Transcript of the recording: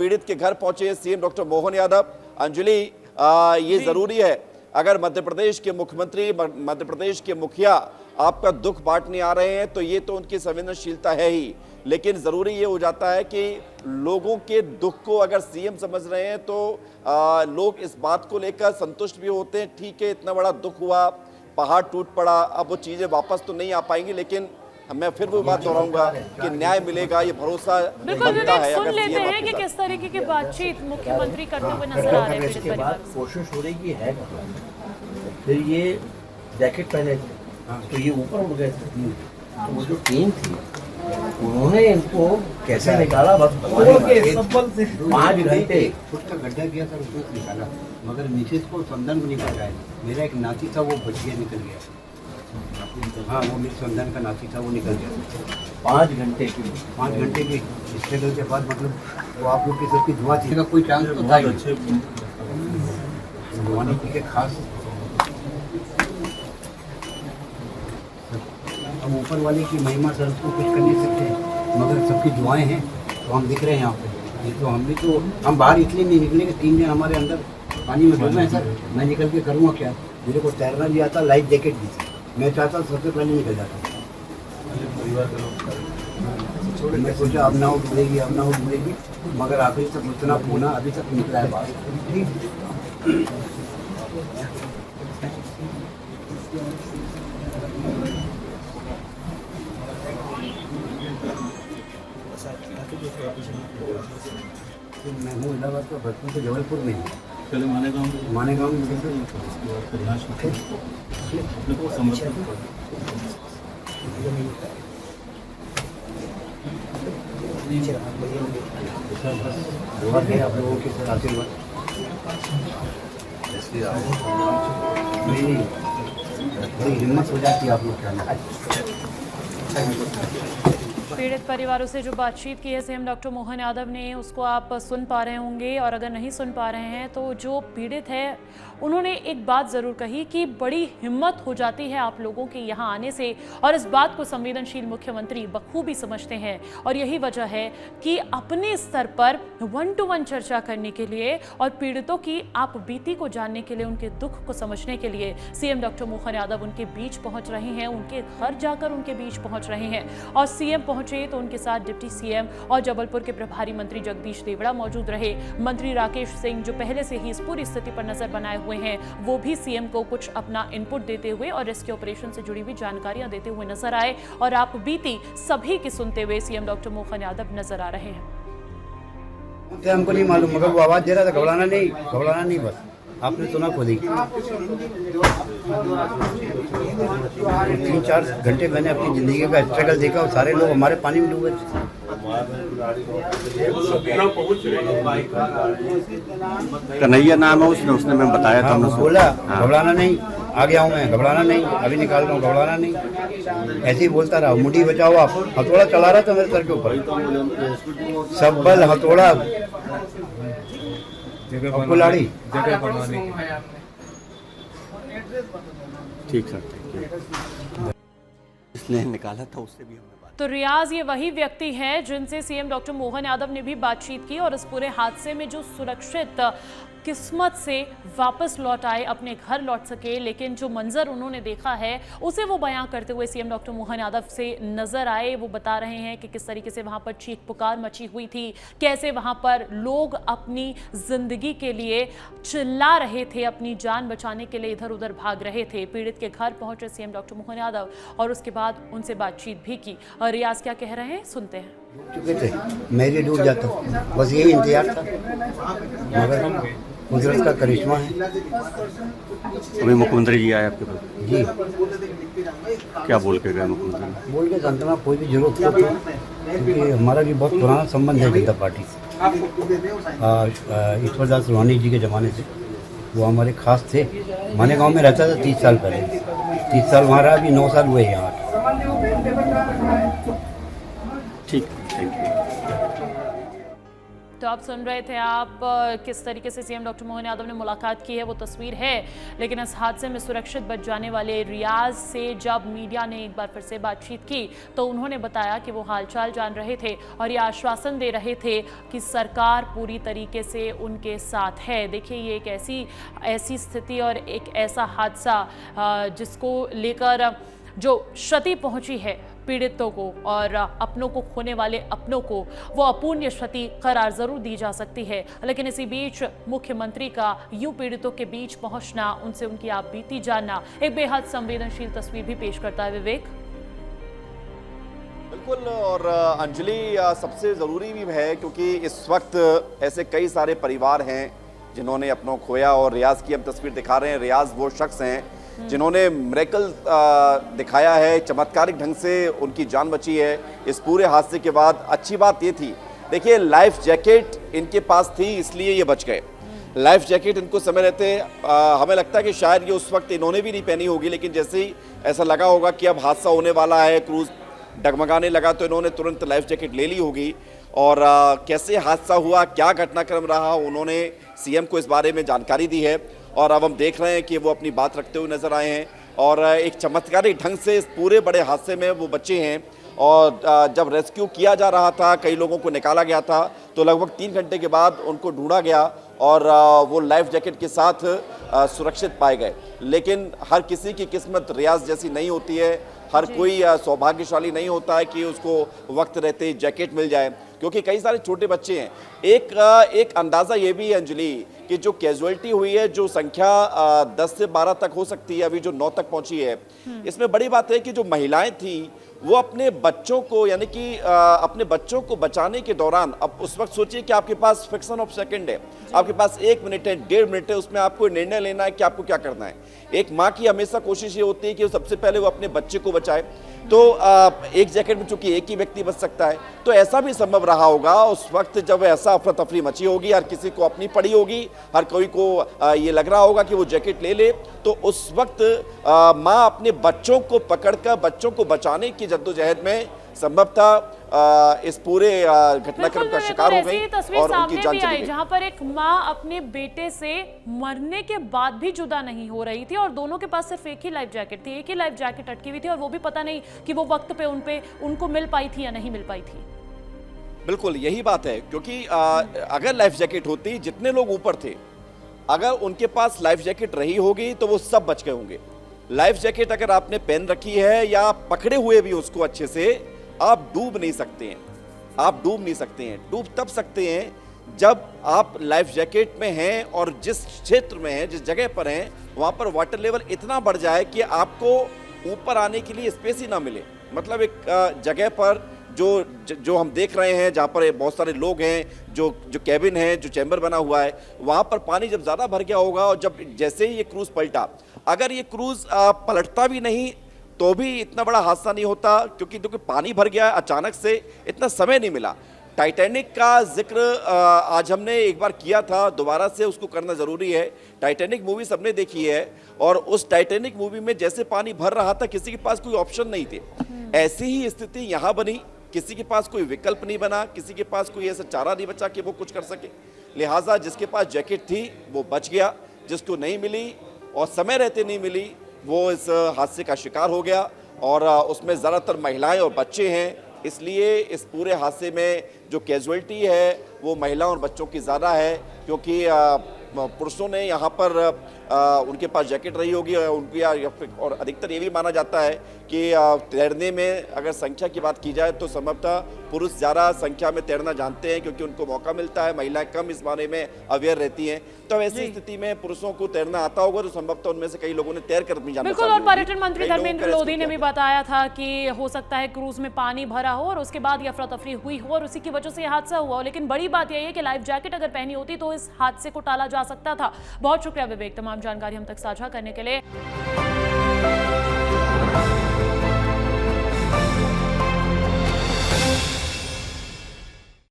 पीड़ित के घर पहुंचे सीएम डॉक्टर मोहन यादव। अंजलि, ये जरूरी है, अगर मध्य प्रदेश के मुख्यमंत्री, मध्य प्रदेश के मुखिया आपका दुख बांटने आ रहे हैं तो ये तो उनकी संवेदनशीलता है ही, लेकिन जरूरी ये हो जाता है कि लोगों के दुख को अगर सीएम समझ रहे हैं तो लोग इस बात को लेकर संतुष्ट भी होते हैं। ठीक है, इतना बड़ा दुख हुआ, पहाड़ टूट पड़ा, अब वो चीजें वापस तो नहीं आ पाएंगी, लेकिन मैं फिर वो बात दोहराऊंगा कि न्याय मिलेगा, ये भरोसा बनता है। सुन लेते हैं कि किस तरीके की बातचीत मुख्यमंत्री करते हुए नजर आ रहे हैं पीड़ित परिवार से। कोशिश हो रही कि है, फिर ये जैकेट पहने थे तो ये ऊपर उड़ गए थे, तो वो जो टीम थी उन्होंने इनको कैसे निकाला, बस 5 घंटे फुट का गड्ढा किया था, उसमें से निकाला, मगर नीचे को संदन को निकल गया। मेरा एक नाती था, वो बच गया, निकल गया। हाँ, वो मेरे संदन का नाती था, वो निकल गया। 5 घंटे की स्ट्रगल के बाद, मतलब वो आप लोग की सबकी दुआ थी का कोई चांस तो था ही। दुआ नहीं के खास हम ऊपर वाले की महिमा सर को कुछ कर नहीं सकते, मगर सबकी दुआएं हैं तो हम दिख रहे हैं यहाँ पे। ये तो हम भी तो हम बाहर इसलिए नहीं निकले कि 3 दिन हमारे अंदर पानी में डूबे हैं सर। मैं निकल के करूँगा क्या? मेरे को तैरना भी आता, लाइफ जैकेट भी थी, मैं चाहता सबसे पहले निकल जाता। मैं सोचा अब नाव डूबेगी, अब नाव डूबेगी, मगर आखिर तक उतना पूना अभी तक निकला है बाहर। मैं हूँ इलाहाबाद का, बचपन से जबलपुर में ही। पहले मानेगांव में दुआ है आप लोगों के साथ आशीर्वाद। बड़ी हिम्मत हो जाती है आप लोग क्या। पीड़ित परिवारों से जो बातचीत की है सीएम डॉक्टर मोहन यादव ने, उसको आप सुन पा रहे होंगे, और अगर नहीं सुन पा रहे हैं तो जो पीड़ित है उन्होंने एक बात ज़रूर कही कि बड़ी हिम्मत हो जाती है आप लोगों के यहाँ आने से, और इस बात को संवेदनशील मुख्यमंत्री बखूबी समझते हैं। और यही वजह है कि अपने स्तर पर 1-to-1 चर्चा करने के लिए और पीड़ितों की आप बीती को जानने के लिए, उनके दुख को समझने के लिए सीएम डॉक्टर मोहन यादव उनके बीच पहुंच रहे हैं, उनके घर जाकर उनके बीच पहुंच रहे हैं। और सीएम पहुंचे तो उनके साथ डिप्टी सीएम और जबलपुर के प्रभारी मंत्री जगदीश देवड़ा मौजूद रहे। मंत्री राकेश सिंह, जो पहले से ही इस पूरी स्थिति पर नजर बनाए हुए हैं, वो भी सीएम को कुछ अपना इनपुट देते हुए और रेस्क्यू ऑपरेशन से जुड़ी हुई जानकारियां देते हुए नजर आए। और आप बीती सभी की सुनते हुए सीएम डॉक्टर मोहन यादव नजर आ रहे हैं। हमको नहीं मालूम, मगर वो आवाज दे रहा था, घबराना नहीं, बस आपने सुना खुद ही। 3-4 घंटे मैंने अपनी जिंदगी का स्ट्रगल देखा, और सारे लोग हमारे पानी में डूबे थे। कन्हैया नाम है उसने मैं बताया था, बोला घबराना नहीं, आ गया हूँ मैं, घबराना नहीं, अभी निकाल रहा हूँ, घबराना नहीं, ऐसे ही बोलता रहा। मुट्ठी बचाओ, आप हथौड़ा चला रहा था मेरे सर के ऊपर, सब बल हथौड़ा कुल्हाड़ी। ठीक सर, इसने निकाला था, उससे भी हमने बात। तो रियाज, ये वही व्यक्ति है जिनसे सीएम डॉक्टर मोहन यादव ने भी बातचीत की, और इस पूरे हादसे में जो सुरक्षित किस्मत से वापस लौट आए, अपने घर लौट सके, लेकिन जो मंजर उन्होंने देखा है उसे वो बयां करते हुए सीएम डॉक्टर मोहन यादव से नजर आए। वो बता रहे हैं कि किस तरीके से वहां पर चीख पुकार मची हुई थी, कैसे वहां पर लोग अपनी जिंदगी के लिए चिल्ला रहे थे, अपनी जान बचाने के लिए इधर उधर भाग रहे थे। पीड़ित के घर पहुंचे सीएम डॉक्टर मोहन यादव और उसके बाद उनसे बातचीत भी की। और रियाज क्या कह रहे हैं, सुनते हैं। चुके थे, मैं भी डूब जाता, बस यही इंतजार था, मगर कुदरत का करिश्मा है। अभी मुख्यमंत्री जी आए आपके पास जी, क्या बोल के गए मुख्यमंत्री? बोल के सांत्वना, कोई भी जरूरत हो, क्योंकि हमारा भी बहुत पुराना संबंध है जनता पार्टी से। ईश्वर दास रोहानी जी के ज़माने से वो हमारे खास थे। मानेगांव में रहता था 30 साल पहले, 30 साल वहाँ रहा, अभी 9 साल हुए यहाँ। ठीक, थैंक यू। तो आप सुन रहे थे किस तरीके से सीएम डॉक्टर मोहन यादव ने मुलाकात की है, वो तस्वीर है। लेकिन इस हादसे में सुरक्षित बच जाने वाले रियाज से जब मीडिया ने एक बार फिर से बातचीत की तो उन्होंने बताया कि वो हालचाल जान रहे थे और ये आश्वासन दे रहे थे कि सरकार पूरी तरीके से उनके साथ है। देखिए, ये एक ऐसी स्थिति और एक ऐसा हादसा जिसको लेकर जो क्षति पहुंची है पीड़ितों को और अपनों को खोने वाले अपनों को, वो अपूर्णीय क्षति करार जरूर दी जा सकती है। लेकिन इसी बीच मुख्यमंत्री का यूं पीड़ितों के बीच पहुंचना, उनसे उनकी आप बीती जानना एक बेहद संवेदनशील तस्वीर भी पेश करता है। विवेक। बिल्कुल, और अंजलि सबसे ज़रूरी भी है क्योंकि इस वक्त ऐसे कई सारे परिवार हैं जिन्होंने अपनों खोया, और रियाज की हम तस्वीर दिखा रहे हैं। रियाज वो शख्स हैं जिन्होंने मिरेकल दिखाया है, चमत्कारिक ढंग से उनकी जान बची है इस पूरे हादसे के बाद। अच्छी बात ये थी, देखिए लाइफ जैकेट इनके पास थी इसलिए ये बच गए। लाइफ जैकेट इनको समय रहते हमें लगता है कि शायद ये उस वक्त इन्होंने भी नहीं पहनी होगी, लेकिन जैसे ही ऐसा लगा होगा कि अब हादसा होने वाला है, क्रूज डगमगाने लगा, तो इन्होंने तुरंत लाइफ जैकेट ले ली होगी। और कैसे हादसा हुआ, क्या घटनाक्रम रहा, उन्होंने सीएम को इस बारे में जानकारी दी है। और अब हम देख रहे हैं कि वो अपनी बात रखते हुए नजर आए हैं और एक चमत्कारिक ढंग से इस पूरे बड़े हादसे में वो बचे हैं। और जब रेस्क्यू किया जा रहा था, कई लोगों को निकाला गया था, तो लगभग 3 घंटे के बाद उनको ढूंढा गया और वो लाइफ जैकेट के साथ सुरक्षित पाए गए। लेकिन हर किसी की किस्मत रियाज जैसी नहीं होती है, हर कोई सौभाग्यशाली नहीं होता है कि उसको वक्त रहते जैकेट मिल जाए, क्योंकि कई सारे छोटे बच्चे हैं। एक अंदाज़ा ये भी है अंजलि कि जो कैजुअलिटी हुई है, जो संख्या 10 से 12 तक हो सकती है, अभी जो 9 तक पहुंची है, इसमें बड़ी बात है कि जो महिलाएं थी वो अपने बच्चों को, यानी कि अपने बच्चों को बचाने के दौरान, अब उस वक्त सोचिए कि आपके पास फ्रैक्शन ऑफ सेकंड है, आपके पास 1 मिनट है, 1.5 मिनट है, उसमें आपको निर्णय लेना है कि आपको क्या करना है। एक माँ की हमेशा कोशिश ये होती है कि सबसे पहले वो अपने बच्चे को बचाए। तो एक जैकेट में चूंकि एक ही व्यक्ति बच सकता है, तो ऐसा भी संभव रहा होगा उस वक्त जब ऐसा अफरा तफरी मची होगी, हर किसी को अपनी पड़ी होगी, हर कोई को ये लग रहा होगा कि वो जैकेट ले ले, तो उस वक्त माँ अपने बच्चों को पकड़कर बच्चों को बचाने की जद्दोजहद में संभवतः इस पूरे घटनाक्रम का शिकार हो गई और उनकी जान चली गई। जहां पर एक माँ अपने बेटे से मरने के बाद भी जुदा नहीं हो रही थी और दोनों के पास सिर्फ एक ही लाइफ जैकेट थी, एक ही लाइफ जैकेट अटकी हुई थी और वो भी पता नहीं कि वो वक्त पे उनको मिल पाई थी या नहीं मिल पाई थी। बिल्कुल यही बात है, क्योंकि अगर लाइफ जैकेट होती, जितने लोग ऊपर थे, अगर उनके पास लाइफ जैकेट रही होगी तो वो सब बच गए होंगे। लाइफ जैकेट अगर आपने पहन रखी है या पकड़े हुए भी उसको अच्छे से, आप डूब नहीं सकते हैं। आप डूब नहीं सकते हैं। डूब तब सकते हैं जब आप लाइफ जैकेट में हैं और जिस क्षेत्र में हैं, जिस जगह पर हैं, वहां पर वाटर लेवल इतना बढ़ जाए कि आपको ऊपर आने के लिए स्पेस ही ना मिले। मतलब एक जगह पर जो हम देख रहे हैं, जहाँ पर बहुत सारे लोग हैं, जो कैबिन है, जो चैम्बर बना हुआ है, वहाँ पर पानी जब ज़्यादा भर गया होगा और जब जैसे ही ये क्रूज़ पलटा, अगर ये क्रूज़ पलटता भी नहीं तो भी इतना बड़ा हादसा नहीं होता, क्योंकि पानी भर गया अचानक से, इतना समय नहीं मिला। टाइटैनिक का जिक्र आज हमने एक बार किया था, दोबारा से उसको करना ज़रूरी है। टाइटैनिक मूवी सबने देखी है और उस टाइटैनिक मूवी में जैसे पानी भर रहा था, किसी के पास कोई ऑप्शन नहीं थे। ऐसी ही स्थिति यहाँ बनी, किसी के पास कोई विकल्प नहीं बना, किसी के पास कोई ऐसा चारा नहीं बचा कि वो कुछ कर सके। लिहाजा जिसके पास जैकेट थी वो बच गया, जिसको नहीं मिली और समय रहते नहीं मिली वो इस हादसे का शिकार हो गया। और उसमें ज़्यादातर महिलाएं और बच्चे हैं, इसलिए इस पूरे हादसे में जो कैजुअलिटी है वो महिलाओं और बच्चों की ज़्यादा है, क्योंकि पुरुषों ने यहाँ पर उनके पास जैकेट रही होगी और अधिकतर ये भी माना जाता है कि तैरने में अगर संख्या की बात की जाए तो संभवतः पुरुष ज़्यादा संख्या में तैरना जानते हैं, क्योंकि उनको मौका मिलता है, महिलाएं कम इस बारे में अवेयर रहती हैं। तो ऐसी स्थिति में पुरुषों को तैरना आता होगा तो संभवतः उनमें से कई लोगों ने तैर कर अपनी जान बचाई। बिल्कुल, और पर्यटन मंत्री धर्मेंद्र लोधी ने भी बताया था कि हो सकता है क्रूज में पानी भरा हो और उसके बाद अफरा तफरी हुई हो और उसी की वजह से हादसा हुआ हो। लेकिन बड़ी बात यह है कि लाइफ जैकेट अगर पहनी होती तो इस हादसे को टाला जा सकता था। बहुत शुक्रिया विवेक, तमाम जानकारी हम तक साझा करने के लिए।